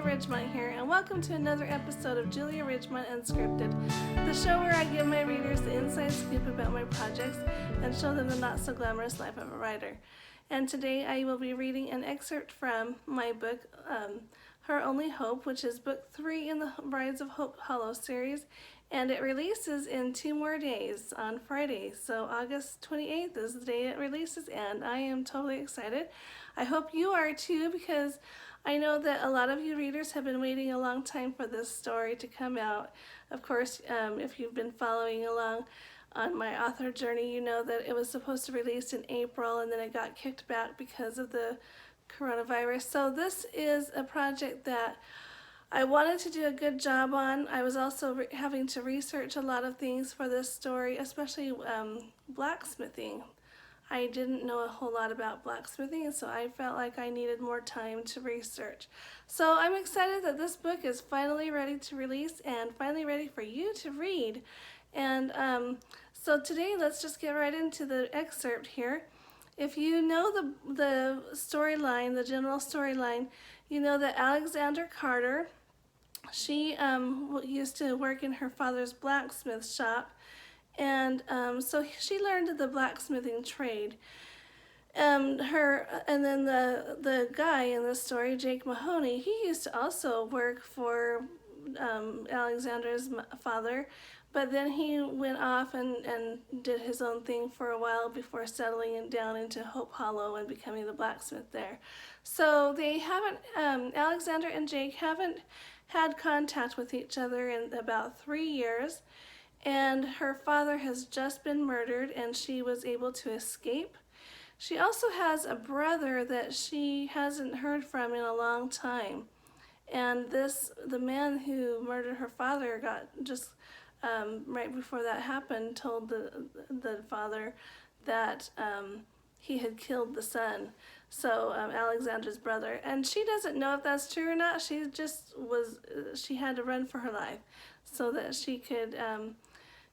Ridgmont here, and welcome to another episode of Julia Ridgmont Unscripted, the show where I give my readers the inside scoop about my projects and show them the not-so-glamorous life of a writer. And today I will be reading an excerpt from my book, Her Only Hope, which is book 3 in the Brides of Hope Hollow series, and it releases in 2 more days on Friday. So August 28th is the day it releases, and I am totally excited. I hope you are too, because I know that a lot of you readers have been waiting a long time for this story to come out. Of course, if you've been following along on my author journey, you know that it was supposed to release in April, and then it got kicked back because of the coronavirus. So this is a project that I wanted to do a good job on. I was also having to research a lot of things for this story, especially blacksmithing. I didn't know a whole lot about blacksmithing, and so I felt like I needed more time to research. So I'm excited that this book is finally ready to release and finally ready for you to read. And so today, let's just get right into the excerpt here. If you know the storyline, the general storyline, you know that Alexander Carter, she used to work in her father's blacksmith shop, and so she learned the blacksmithing trade. And then the guy in the story, Jake Mahoney, he used to also work for Alexander's father, but then he went off and did his own thing for a while before settling down into Hope Hollow and becoming the blacksmith there. So they haven't, Alexander and Jake haven't had contact with each other in about 3 years, and her father has just been murdered and she was able to escape. She also has a brother that she hasn't heard from in a long time, and the man who murdered her father got just right before that happened, told the father that he had killed the son, so Alexander's brother, and she doesn't know if that's true or not. She had to run for her life so that she could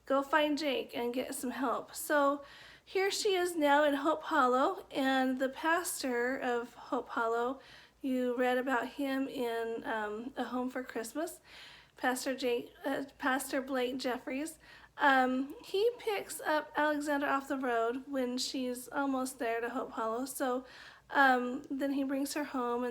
go find Jake and get some help. So here she is now in Hope Hollow, and the pastor of Hope Hollow, you read about him in A Home for Christmas, Pastor Blake Jeffries. He picks up Alexander off the road when she's almost there to Hope Hollow. So then he brings her home,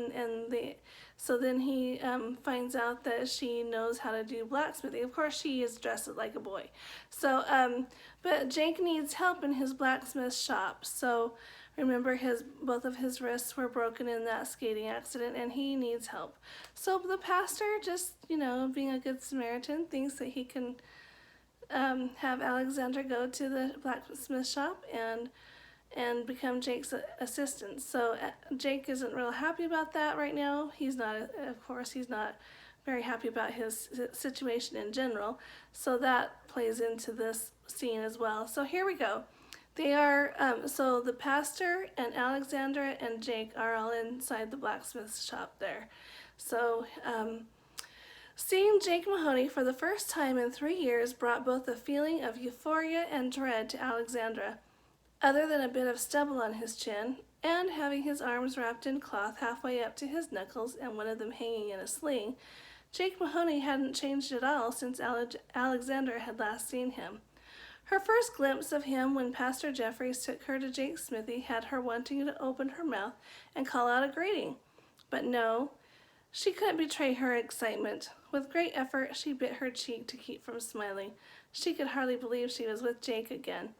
so then he finds out that she knows how to do blacksmithing. Of course, she is dressed like a boy. So, but Jake needs help in his blacksmith shop. So remember, both of his wrists were broken in that skating accident, and he needs help. So the pastor, just, being a good Samaritan, thinks that he can have Alexander go to the blacksmith shop and become Jake's assistant. So Jake isn't real happy about that right now. He's not very happy about his situation in general. So that plays into this scene as well. So here we go. They are, so the pastor and Alexander and Jake are all inside the blacksmith shop there. So seeing Jake Mahoney for the first time in 3 years brought both a feeling of euphoria and dread to Alexandra. Other than a bit of stubble on his chin, and having his arms wrapped in cloth halfway up to his knuckles and one of them hanging in a sling, Jake Mahoney hadn't changed at all since Alexander had last seen him. Her first glimpse of him when Pastor Jeffries took her to Jake's smithy had her wanting to open her mouth and call out a greeting. But no, she couldn't betray her excitement. With great effort, she bit her cheek to keep from smiling. She could hardly believe she was with Jake again.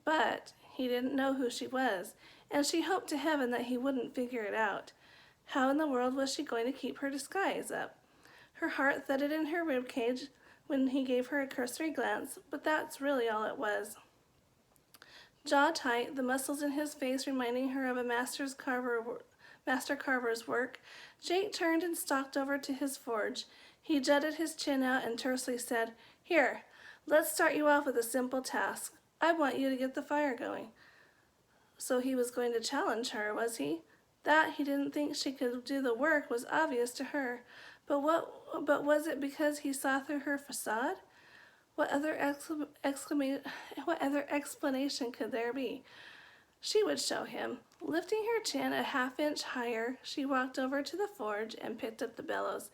But he didn't know who she was, and she hoped to heaven that he wouldn't figure it out. How in the world was she going to keep her disguise up? Her heart thudded in her ribcage when he gave her a cursory glance, but that's really all it was. Jaw tight, the muscles in his face reminding her of a master carver's work, Jake turned and stalked over to his forge. He jutted his chin out and tersely said, "Here, let's start you off with a simple task. I want you to get the fire going." So he was going to challenge her, was he? That he didn't think she could do the work was obvious to her. But was it because he saw through her facade? What other explanation could there be? She would show him. Lifting her chin a half-inch higher, she walked over to the forge and picked up the bellows.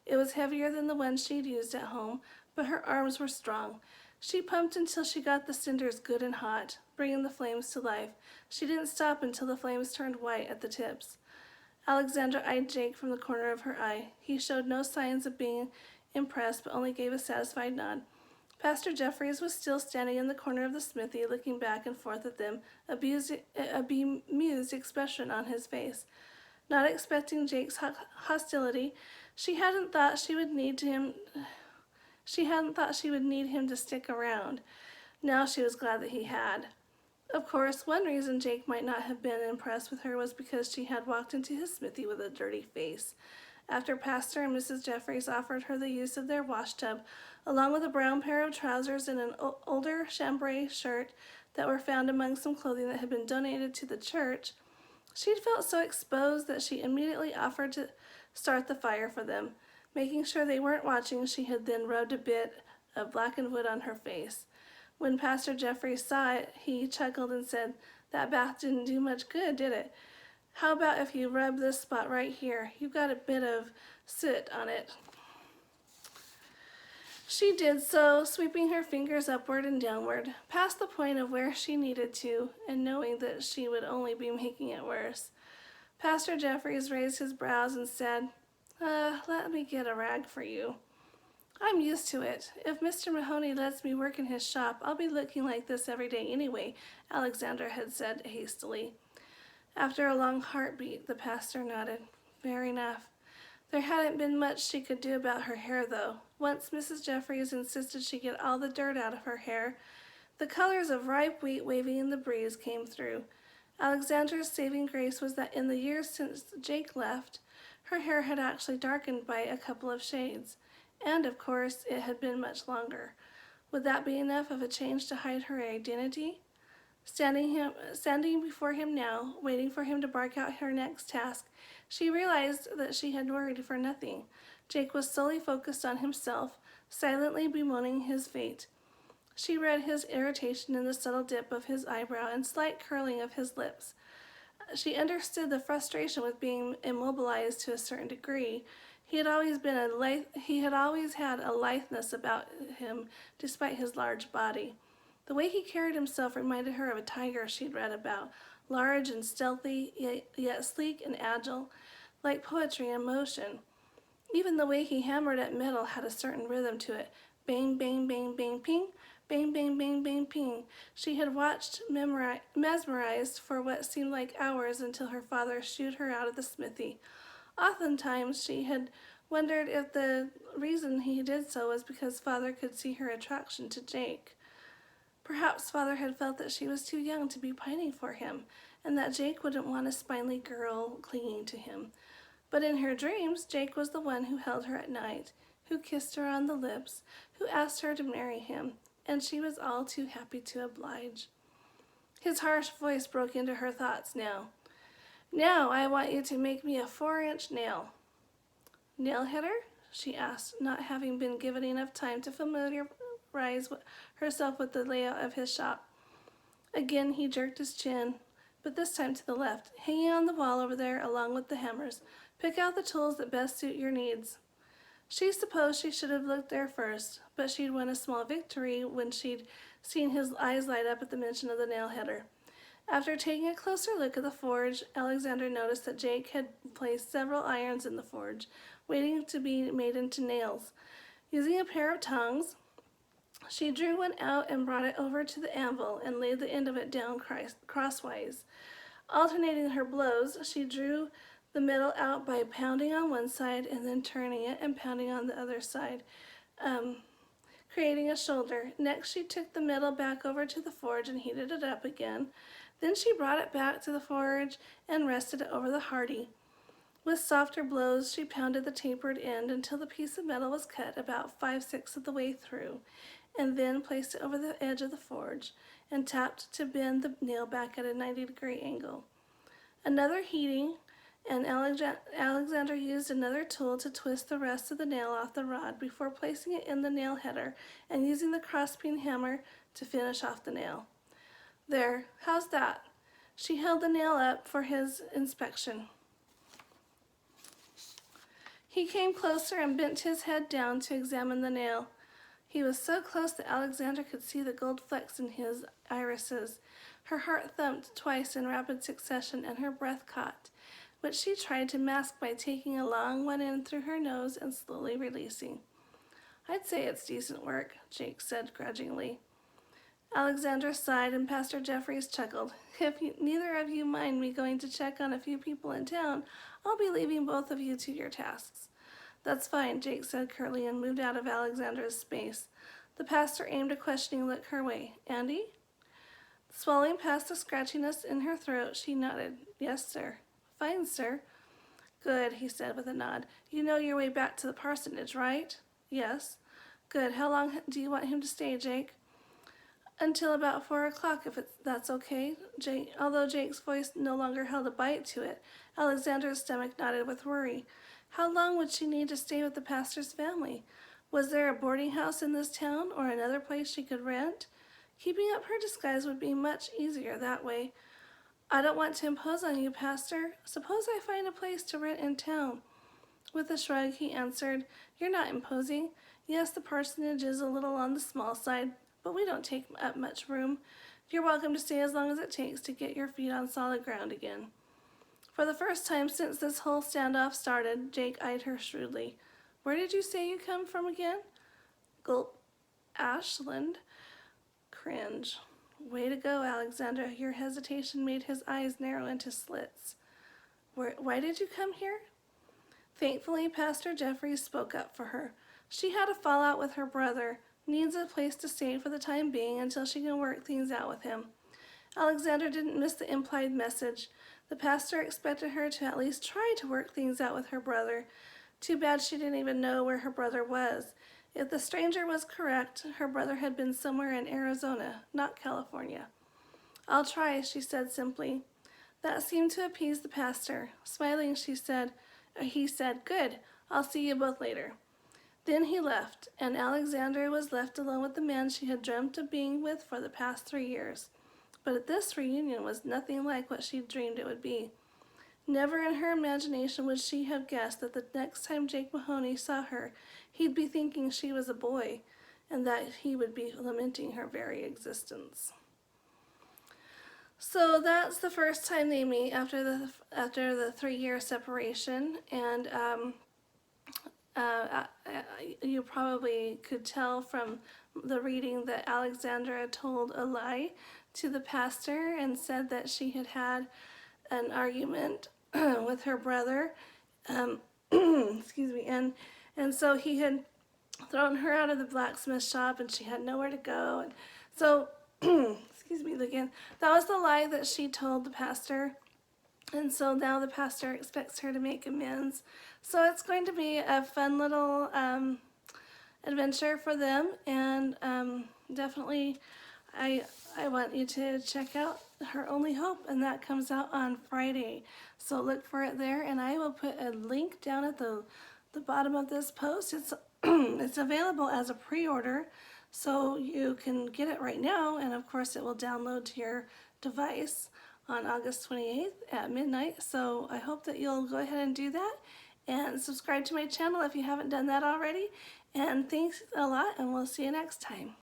It was heavier than the one she'd used at home, but her arms were strong. She pumped until she got the cinders good and hot, bringing the flames to life. She didn't stop until the flames turned white at the tips. Alexandra eyed Jake from the corner of her eye. He showed no signs of being impressed, but only gave a satisfied nod. Pastor Jeffries was still standing in the corner of the smithy, looking back and forth at them, a bemused expression on his face. Not expecting Jake's hostility, she hadn't thought she would need him to stick around. Now she was glad that he had. Of course, one reason Jake might not have been impressed with her was because she had walked into his smithy with a dirty face. After Pastor and Mrs. Jeffries offered her the use of their washtub, along with a brown pair of trousers and an older chambray shirt that were found among some clothing that had been donated to the church, she'd felt so exposed that she immediately offered to start the fire for them. Making sure they weren't watching, she had then rubbed a bit of blackened wood on her face. When Pastor Jeffries saw it, he chuckled and said, "That bath didn't do much good, did it? How about if you rub this spot right here? You've got a bit of soot on it." She did so, sweeping her fingers upward and downward, past the point of where she needed to, and knowing that she would only be making it worse. Pastor Jeffries raised his brows and said, "Let me get a rag for you. I'm used to it. If Mr. Mahoney lets me work in his shop, I'll be looking like this every day anyway," Alexandra had said hastily. After a long heartbeat, the pastor nodded. Fair enough. There hadn't been much she could do about her hair, though. Once Mrs. Jeffries insisted she get all the dirt out of her hair, the colors of ripe wheat waving in the breeze came through. Alexandra's saving grace was that in the years since Jake left, her hair had actually darkened by a couple of shades. And, of course, it had been much longer. Would that be enough of a change to hide her identity? Standing before him now, waiting for him to bark out her next task, she realized that she had worried for nothing. Jake was solely focused on himself, silently bemoaning his fate. She read his irritation in the subtle dip of his eyebrow and slight curling of his lips. She understood the frustration with being immobilized to a certain degree. He had always had a litheness about him, despite his large body. The way he carried himself reminded her of a tiger she'd read about, large and stealthy, yet sleek and agile, like poetry in motion. Even the way he hammered at metal had a certain rhythm to it. Bang, bang, bang, bang, ping. Bang, bang, bang, bang, ping. She had watched, mesmerized for what seemed like hours until her father shooed her out of the smithy. Oftentimes she had wondered if the reason he did so was because Father could see her attraction to Jake. Perhaps Father had felt that she was too young to be pining for him, and that Jake wouldn't want a spindly girl clinging to him. But in her dreams, Jake was the one who held her at night, who kissed her on the lips, who asked her to marry him, and she was all too happy to oblige. His harsh voice broke into her thoughts now. "Now I want you to make me a 4-inch nail." "Nail hitter?" she asked, not having been given enough time to familiarize herself with the layout of his shop. Again he jerked his chin, but this time to the left. "Hanging on the wall over there along with the hammers. Pick out the tools that best suit your needs." She supposed she should have looked there first, but she'd won a small victory when she'd seen his eyes light up at the mention of the nail hitter. After taking a closer look at the forge, Alexandra noticed that Jake had placed several irons in the forge, waiting to be made into nails. Using a pair of tongs, she drew one out and brought it over to the anvil and laid the end of it down crosswise. Alternating her blows, she drew the metal out by pounding on one side and then turning it and pounding on the other side, creating a shoulder. Next, she took the metal back over to the forge and heated it up again. Then she brought it back to the forge and rested it over the hardy. With softer blows, she pounded the tapered end until the piece of metal was cut about 5/6 of the way through, and then placed it over the edge of the forge and tapped to bend the nail back at a 90-degree angle. Another heating, and Alexandra used another tool to twist the rest of the nail off the rod before placing it in the nail header and using the crosspeen hammer to finish off the nail. "There, how's that?" She held the nail up for his inspection. He came closer and bent his head down to examine the nail. He was so close that Alexandra could see the gold flecks in his irises. Her heart thumped twice in rapid succession, and her breath caught, which she tried to mask by taking a long one in through her nose and slowly releasing. "I'd say it's decent work," Jake said grudgingly. Alexandra sighed and Pastor Jeffries chuckled. "If neither of you mind me going to check on a few people in town, I'll be leaving both of you to your tasks." "That's fine," Jake said curtly and moved out of Alexandra's space. The pastor aimed a questioning look her way. "Andy?" Swelling past the scratchiness in her throat, she nodded. "Yes, sir." "Fine, sir." "Good," he said with a nod. "You know your way back to the parsonage, right?" "Yes." "Good. How long do you want him to stay, Jake?" "Until about 4 o'clock, if that's okay." Although Jake's voice no longer held a bite to it, Alexandra's stomach knotted with worry. How long would she need to stay with the pastor's family? Was there a boarding house in this town or another place she could rent? Keeping up her disguise would be much easier that way. "I don't want to impose on you, Pastor. Suppose I find a place to rent in town." With a shrug, he answered, "You're not imposing. Yes, the parsonage is a little on the small side, but we don't take up much room. You're welcome to stay as long as it takes to get your feet on solid ground again." For the first time since this whole standoff started, Jake eyed her shrewdly. "Where did you say you come from again?" Gulp. "Ashland." Cringe. "Way to go, Alexandra." Your hesitation made his eyes narrow into slits. "Why did you come here?" Thankfully, Pastor Jeffries spoke up for her. She had a fallout with her brother, needs a place to stay for the time being until she can work things out with him. Alexandra didn't miss the implied message. The pastor expected her to at least try to work things out with her brother. Too bad she didn't even know where her brother was. If the stranger was correct, her brother had been somewhere in Arizona, not California. "I'll try," she said simply. That seemed to appease the pastor. Smiling, he said, "Good, I'll see you both later." Then he left, and Alexandra was left alone with the man she had dreamt of being with for the past 3 years. But this reunion was nothing like what she dreamed it would be. Never in her imagination would she have guessed that the next time Jake Mahoney saw her, he'd be thinking she was a boy, and that he would be lamenting her very existence. So that's the first time they meet after the 3-year separation, and you probably could tell from the reading that Alexandra told a lie to the pastor and said that she had had an argument with her brother, excuse me, and so he had thrown her out of the blacksmith shop and she had nowhere to go, and so excuse me again, that was the lie that she told the pastor, and so now the pastor expects her to make amends. So it's going to be a fun little adventure for them, and definitely I want you to check out Her Only Hope, and that comes out on Friday. So look for it there, and I will put a link down at the bottom of this post. It's it's available as a pre-order, so you can get it right now, and of course it will download to your device on August 28th at midnight. So I hope that you'll go ahead and do that, and subscribe to my channel if you haven't done that already. And thanks a lot, and we'll see you next time.